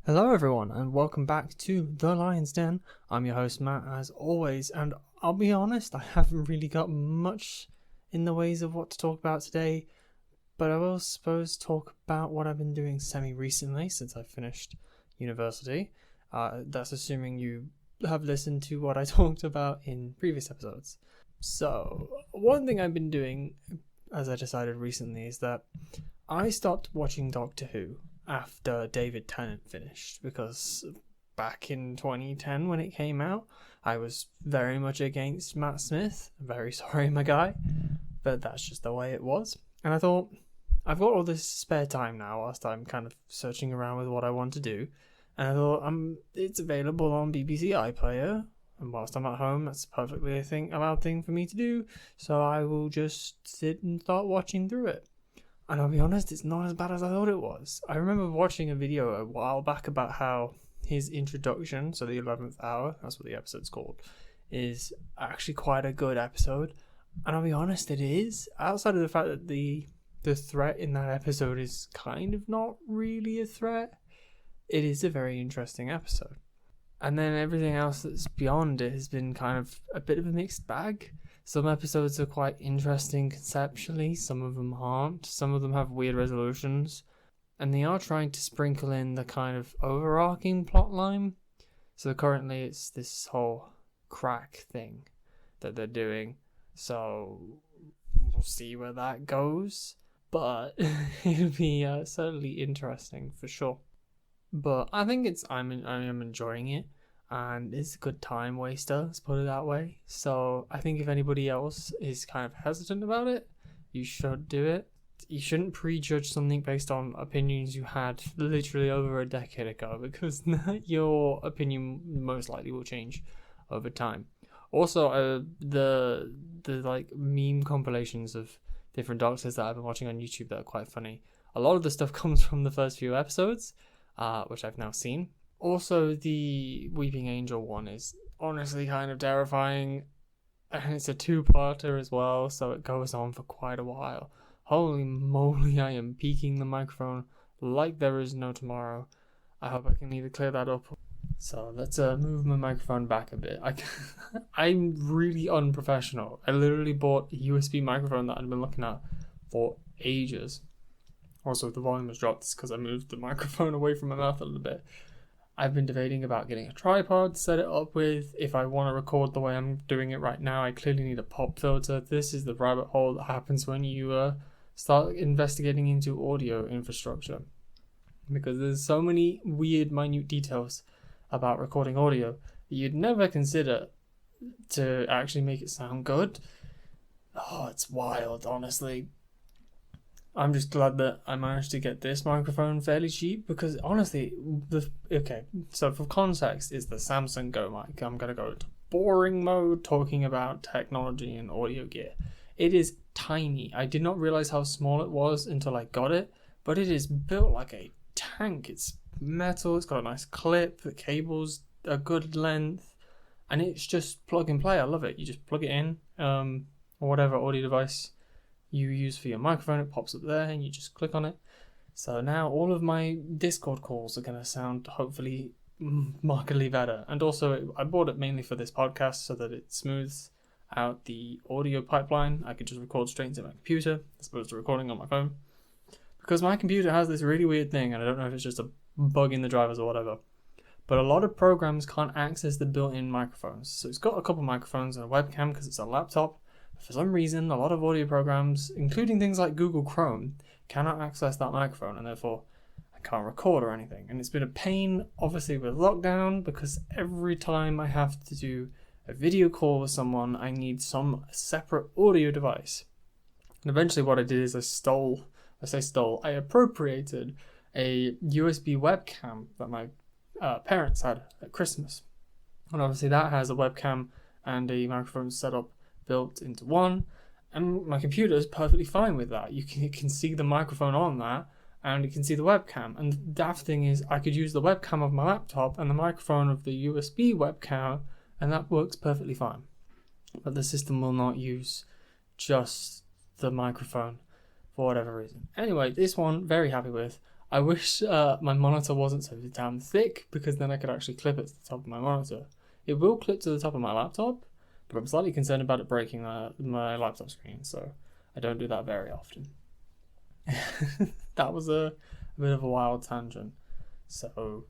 Hello everyone and welcome back to The Lion's Den. I'm your host Matt as always, and I'll be honest, I haven't really got much in the ways of what to talk about today, but I will suppose talk about what I've been doing semi-recently since I finished university. That's assuming you have listened to what I talked about in previous episodes. So, one thing I've been doing, as I decided recently, is that I stopped watching Doctor Who after David Tennant finished, because back in 2010 when it came out, I was very much against Matt Smith. Very sorry, my guy, but that's just the way it was. And I thought, I've got all this spare time now whilst I'm kind of searching around with what I want to do, and I thought it's available on BBC iPlayer, and whilst I'm at home, that's a perfectly allowed thing for me to do, so I will just sit and start watching through it. And I'll be honest, it's not as bad as I thought it was. I remember watching a video a while back about how his introduction, so the 11th hour, that's what the episode's called, is actually quite a good episode. And I'll be honest, it is. Outside of the fact that the threat in that episode is kind of not really a threat, it is a very interesting episode. And then everything else that's beyond it has been kind of a bit of a mixed bag. Some episodes are quite interesting conceptually, some of them aren't, some of them have weird resolutions, and they are trying to sprinkle in the kind of overarching plotline. So currently it's this whole crack thing that they're doing, so we'll see where that goes, but it'll be certainly interesting for sure. But I think I am enjoying it. And it's a good time waster, let's put it that way. So I think if anybody else is kind of hesitant about it, you should do it. You shouldn't prejudge something based on opinions you had literally over a decade ago, because your opinion most likely will change over time. Also, the like meme compilations of different Doctors that I've been watching on YouTube that are quite funny. A lot of the stuff comes from the first few episodes, which I've now seen. Also, the Weeping Angel one is honestly kind of terrifying, and it's a two-parter as well, so it goes on for quite a while. Holy moly, I am peaking the microphone like there is no tomorrow. I hope I can either clear that up. So let's move my microphone back a bit. I'm really unprofessional. I literally bought a USB microphone that I'd been looking at for ages. Also, if the volume was dropped, it's because I moved the microphone away from my mouth a little bit. I've been debating about getting a tripod to set it up with. If I want to record the way I'm doing it right now, I clearly need a pop filter. This is the rabbit hole that happens when you start investigating into audio infrastructure, because there's so many weird, minute details about recording audio that you'd never consider to actually make it sound good. Oh, it's wild, honestly. I'm just glad that I managed to get this microphone fairly cheap, because honestly, so for context, it's the Samsung Go mic. I'm going to go into boring mode talking about technology and audio gear. It is tiny. I did not realize how small it was until I got it, but it is built like a tank. It's metal, it's got a nice clip, the cable's a good length, and it's just plug and play. I love it. You just plug it in, or whatever audio device you use for your microphone, it pops up there and you just click on it. So now all of my Discord calls are going to sound hopefully markedly better. And also I bought it mainly for this podcast so that it smooths out the audio pipeline. I could just record straight into my computer as opposed to recording on my phone, because my computer has this really weird thing, and I don't know if it's just a bug in the drivers or whatever, but a lot of programs can't access the built-in microphones. So it's got a couple microphones and a webcam because it's a laptop. For some reason, a lot of audio programs, including things like Google Chrome, cannot access that microphone, and therefore I can't record or anything. And it's been a pain, obviously, with lockdown, because every time I have to do a video call with someone, I need some separate audio device. And eventually what I did is I appropriated a USB webcam that my parents had at Christmas. And obviously that has a webcam and a microphone set up built into one, and my computer is perfectly fine with that. You can see the microphone on that, and you can see the webcam. And the daft thing is, I could use the webcam of my laptop and the microphone of the USB webcam, and that works perfectly fine. But the system will not use just the microphone for whatever reason. Anyway, this one, very happy with. I wish my monitor wasn't so damn thick, because then I could actually clip it to the top of my monitor. It will clip to the top of my laptop, but I'm slightly concerned about it breaking my laptop screen, so I don't do that very often. That was a bit of a wild tangent, so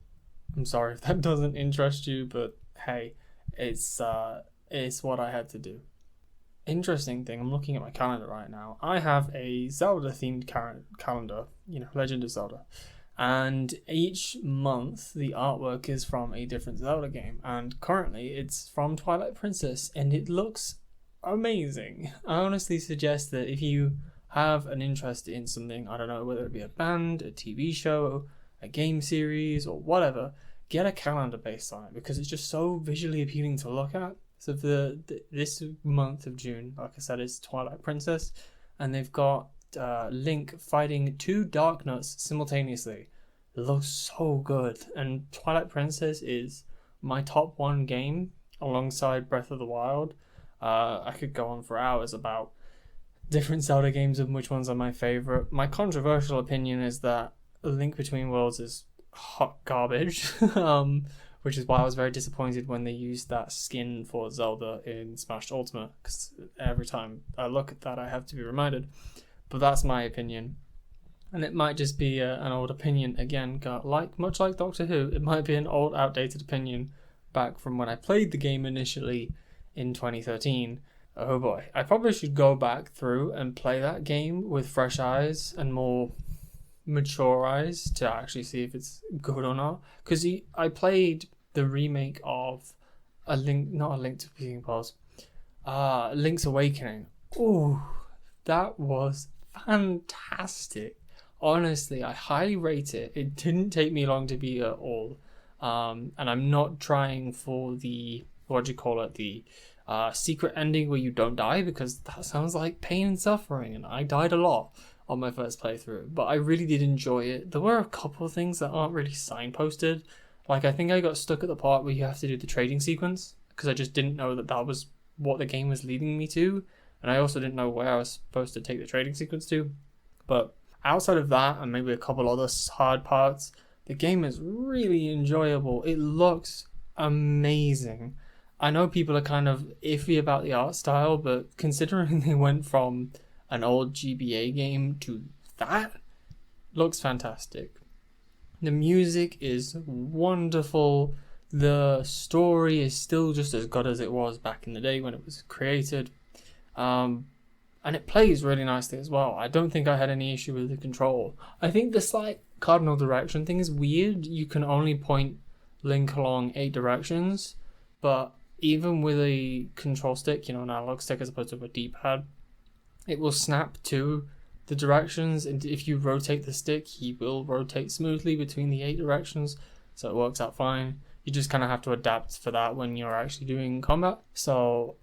I'm sorry if that doesn't interest you, but hey, it's what I had to do. Interesting thing, I'm looking at my calendar right now. I have a Zelda themed calendar, Legend of Zelda. And each month the artwork is from a different Zelda game. And currently it's from Twilight Princess, and it looks amazing. I honestly suggest that if you have an interest in something, I don't know, whether it be a band, a TV show, a game series, or whatever, get a calendar based on it, because it's just so visually appealing to look at. So this month of June, like I said, is Twilight Princess, and they've got Link fighting two Darknuts simultaneously. It looks so good, and Twilight Princess is my top 1 game alongside Breath of the Wild. I could go on for hours about different Zelda games and which ones are my favorite. My controversial opinion is that A Link Between Worlds is hot garbage. Which is why I was very disappointed when they used that skin for Zelda in Smash Ultimate, because every time I look at that I have to be reminded. But that's my opinion, and it might just be an old opinion again, much like Doctor Who. It might be an old, outdated opinion back from when I played the game initially in 2013. Oh boy, I probably should go back through and play that game with fresh eyes and more mature eyes to actually see if it's good or not, because I played the remake of Link's Awakening. Ooh, that was fantastic. Honestly, I highly rate it. It didn't take me long to beat at all, and I'm not trying for the secret ending where you don't die, because that sounds like pain and suffering, and I died a lot on my first playthrough, but I really did enjoy it. There were a couple of things that aren't really signposted. Like, I think I got stuck at the part where you have to do the trading sequence, because I just didn't know that was what the game was leading me to, and I also didn't know where I was supposed to take the trading sequence to. But outside of that, and maybe a couple other hard parts, the game is really enjoyable. It looks amazing. I know people are kind of iffy about the art style, but considering they went from an old GBA game to that, looks fantastic. The music is wonderful. The story is still just as good as it was back in the day when it was created. And it plays really nicely as well. I don't think I had any issue with the control. I think the slight cardinal direction thing is weird. You can only point Link along 8 directions, but even with a control stick, an analog stick as opposed to a D-pad, it will snap to the directions, and if you rotate the stick, he will rotate smoothly between the 8 directions, so it works out fine. You just kind of have to adapt for that when you're actually doing combat. So,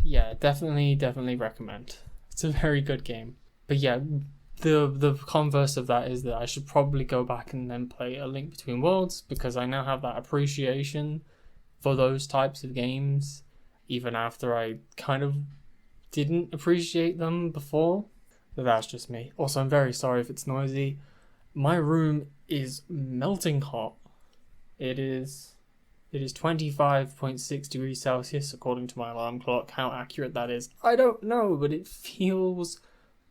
yeah, definitely recommend. It's a very good game. But yeah, the converse of that is that I should probably go back and then play A Link Between Worlds, because I now have that appreciation for those types of games, even after I kind of didn't appreciate them before. But that's just me. Also, I'm very sorry if it's noisy. My room is melting hot. It is 25.6 degrees Celsius according to my alarm clock. How accurate that is, I don't know, but it feels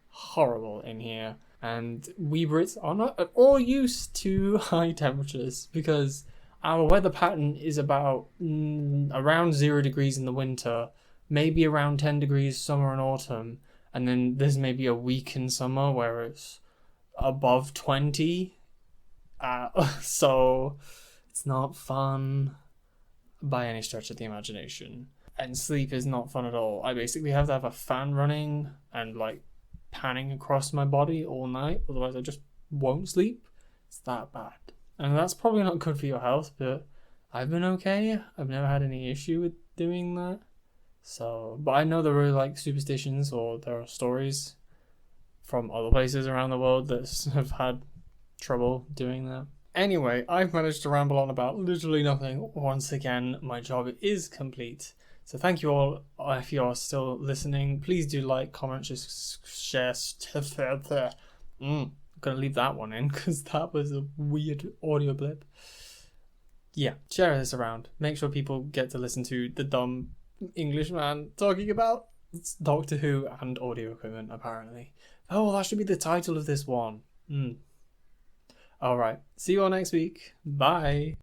horrible in here. And we Brits are not at all used to high temperatures, because our weather pattern is about around 0 degrees in the winter, maybe around 10 degrees summer and autumn, and then there's maybe a week in summer where it's above 20. So it's not fun by any stretch of the imagination. And sleep is not fun at all. I basically have to have a fan running and like panning across my body all night, otherwise I just won't sleep. It's that bad. And that's probably not good for your health, but I've been okay. I've never had any issue with doing that. So, but I know there are like superstitions, or there are stories from other places around the world that have had trouble doing that. Anyway, I've managed to ramble on about literally nothing. Once again, my job is complete. So thank you all. If you are still listening, please do like, comment, just share. gonna leave that one in because that was a weird audio blip. Yeah, share this around. Make sure people get to listen to the dumb English man talking about Doctor Who and audio equipment, apparently. Oh, that should be the title of this one. Alright, see you all next week. Bye.